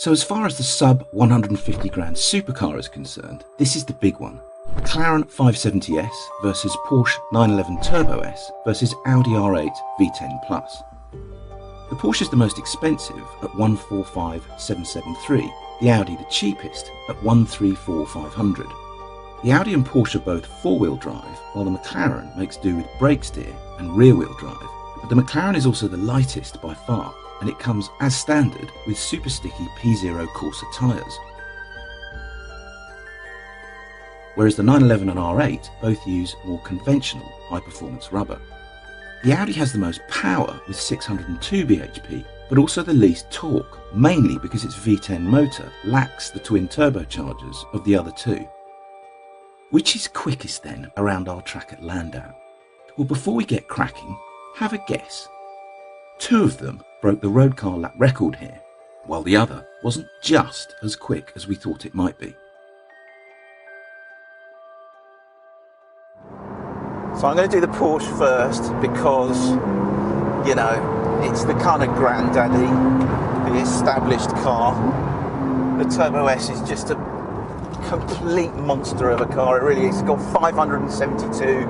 So as far as the sub 150 grand supercar is concerned, this is the big one. McLaren 570S versus Porsche 911 Turbo S versus Audi R8 V10 Plus. The Porsche is the most expensive at 145,773, the Audi the cheapest at 134,500. The Audi and Porsche are both four-wheel drive, while the McLaren makes do with brake steer and rear-wheel drive. But the McLaren is also the lightest by far, and it comes as standard with super sticky P0 Corsa tyres. Whereas the 911 and R8 both use more conventional high-performance rubber. The Audi has the most power with 602 bhp, but also the least torque, mainly because its V10 motor lacks the twin turbochargers of the other two. Which is quickest then around our track at Landau? Well, before we get cracking, have a guess. Two of them broke the road car lap record here, while the other wasn't just as quick as we thought it might be. So I'm going to do the Porsche first because, you know, it's the kind of granddaddy, the established car. The Turbo S is just a complete monster of a car, it really is. It's got 572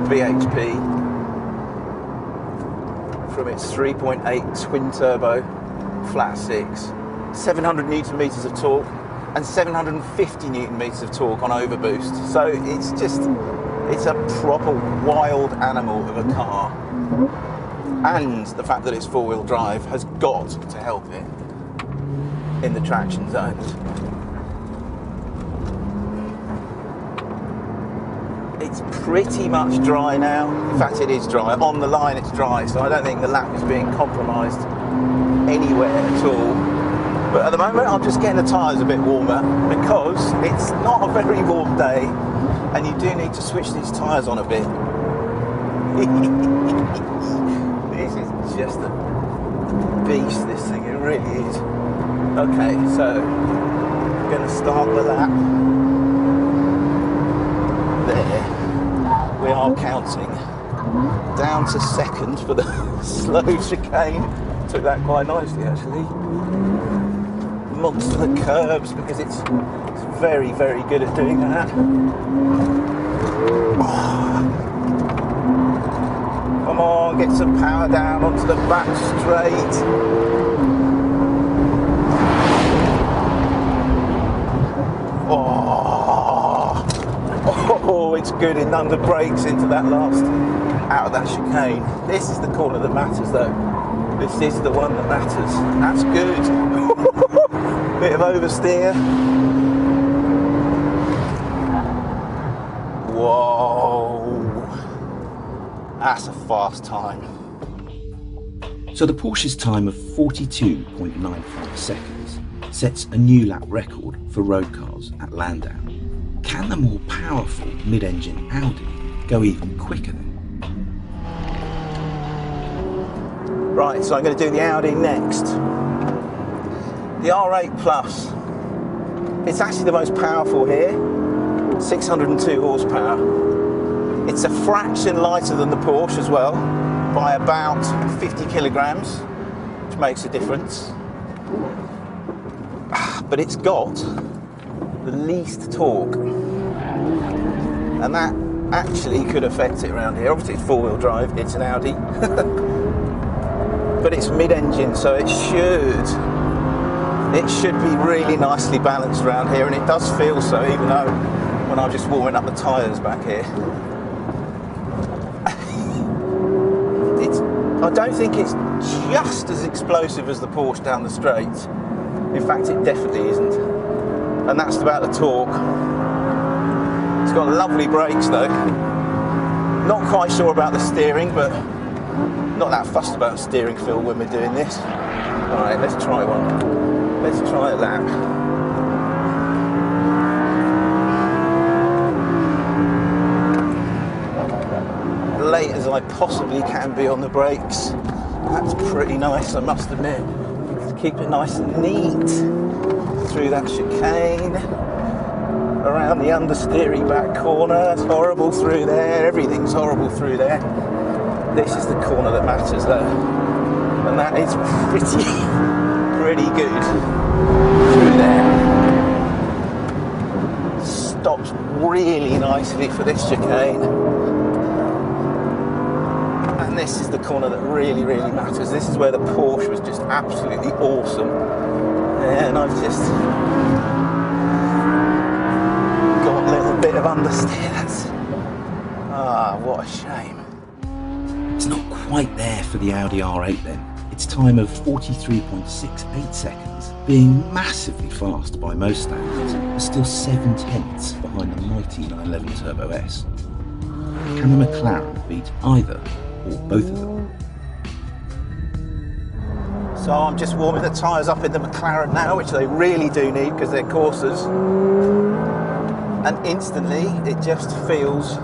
bhp from its 3.8 twin turbo flat six, 700 newton meters of torque and 750 newton meters of torque on overboost. So it's a proper wild animal of a car, and the fact that it's four-wheel drive has got to help it in the traction zones. It's pretty much dry now. In fact, it is dry. On the line it's dry, so I don't think the lap is being compromised anywhere at all. But at the moment I'm just getting the tyres a bit warmer because it's not a very warm day and you do need to switch these tyres on a bit. This is just a beast, this thing, it really is. Okay, so I'm going to start the lap. There, we are counting down to second for the slow chicane. Took that quite nicely actually. Monster the curbs because it's very, very good at doing that. Come on, get some power down onto the back straight. Oh, it's good in under brakes into that last, out of that chicane. This is the corner that matters though. This is the one that matters. That's good. Bit of oversteer. Whoa. That's a fast time. So the Porsche's time of 42.95 seconds sets a new lap record for road cars at Landau. Can the more powerful mid-engine Audi go even quicker then? Right, so I'm going to do the Audi next. The R8 Plus. It's actually the most powerful here, 602 horsepower. It's a fraction lighter than the Porsche as well, by about 50 kilograms, which makes a difference. But it's got the least torque, and that actually could affect it around here. Obviously it's four-wheel drive, it's an Audi, but it's mid-engine, so it should be really nicely balanced around here, and it does feel so, even though when I'm just warming up the tyres back here. I don't think it's just as explosive as the Porsche down the straight. In fact, it definitely isn't. And that's about the torque. It's got lovely brakes though. Not quite sure about the steering, but not that fussed about steering feel when we're doing this. Alright, let's try one. Let's try a lap. Late as I possibly can be on the brakes. That's pretty nice, I must admit. Let's keep it nice and neat. Through that chicane, around the understeery back corner. It's horrible through there, everything's horrible through there. This is the corner that matters though, and that is pretty good through there. Stops really nicely for this chicane. And this is the corner that really, really matters. This is where the Porsche was just absolutely awesome. And I've just got a little bit of understeer. What a shame. It's not quite there for the Audi R8 then. Its time of 43.68 seconds, being massively fast by most standards, is still 7/10 behind the mighty 911 Turbo S. Can the McLaren beat either or both of them? So I'm just warming the tyres up in the McLaren now, which they really do need because they're coursers. And instantly it just feels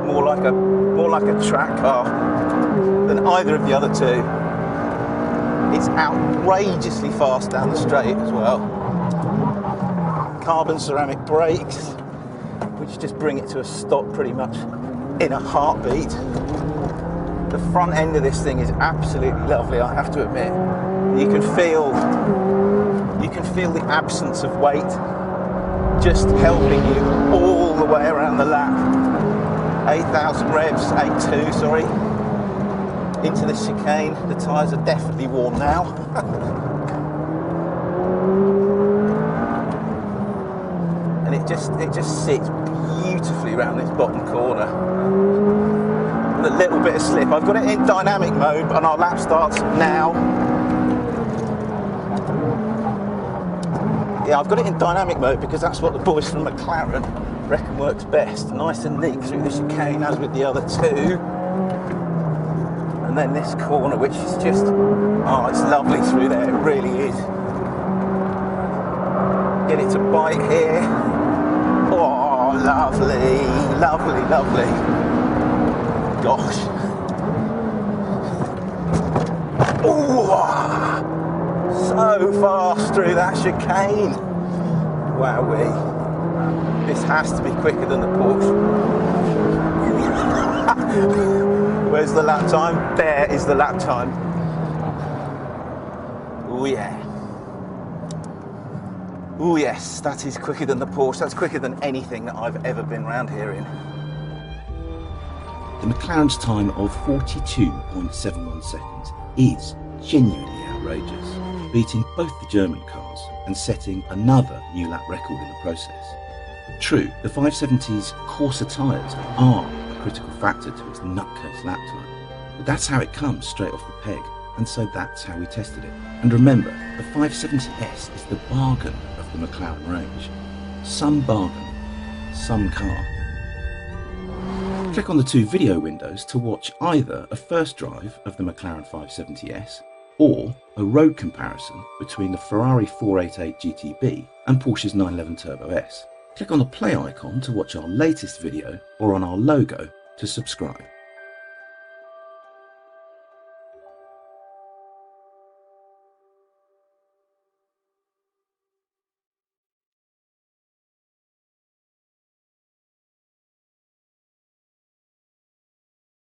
more like a track car than either of the other two. It's outrageously fast down the straight as well. Carbon ceramic brakes, which just bring it to a stop pretty much in a heartbeat. The front end of this thing is absolutely lovely, I have to admit. You can feel the absence of weight just helping you all the way around the lap. 8,000 revs, 8.2, sorry. Into the chicane, the tyres are definitely warm now. And it just sits beautifully around this bottom corner. With a little bit of slip. I've got it in dynamic mode, and our lap starts now. Yeah, I've got it in dynamic mode because that's what the boys from McLaren reckon works best. Nice and neat through the chicane, as with the other two. And then this corner, which is just, oh, it's lovely through there, it really is. Get it to bite here. Oh, lovely, lovely, lovely. Gosh. Oh, so fast through that chicane. Wowee. This has to be quicker than the Porsche. Where's the lap time? There is the lap time. Oh yeah. Oh yes, that is quicker than the Porsche. That's quicker than anything that I've ever been round here in. The McLaren's time of 42.71 seconds is genuinely outrageous, beating both the German cars and setting another new lap record in the process. True, the 570's coarser tyres are a critical factor to its nutcase lap time, but that's how it comes straight off the peg, and so that's how we tested it. And remember, the 570S is the bargain of the McLaren range. Some bargain, some car. Click on the two video windows to watch either a first drive of the McLaren 570S or a road comparison between the Ferrari 488 GTB and Porsche's 911 Turbo S. Click on the play icon to watch our latest video or on our logo to subscribe.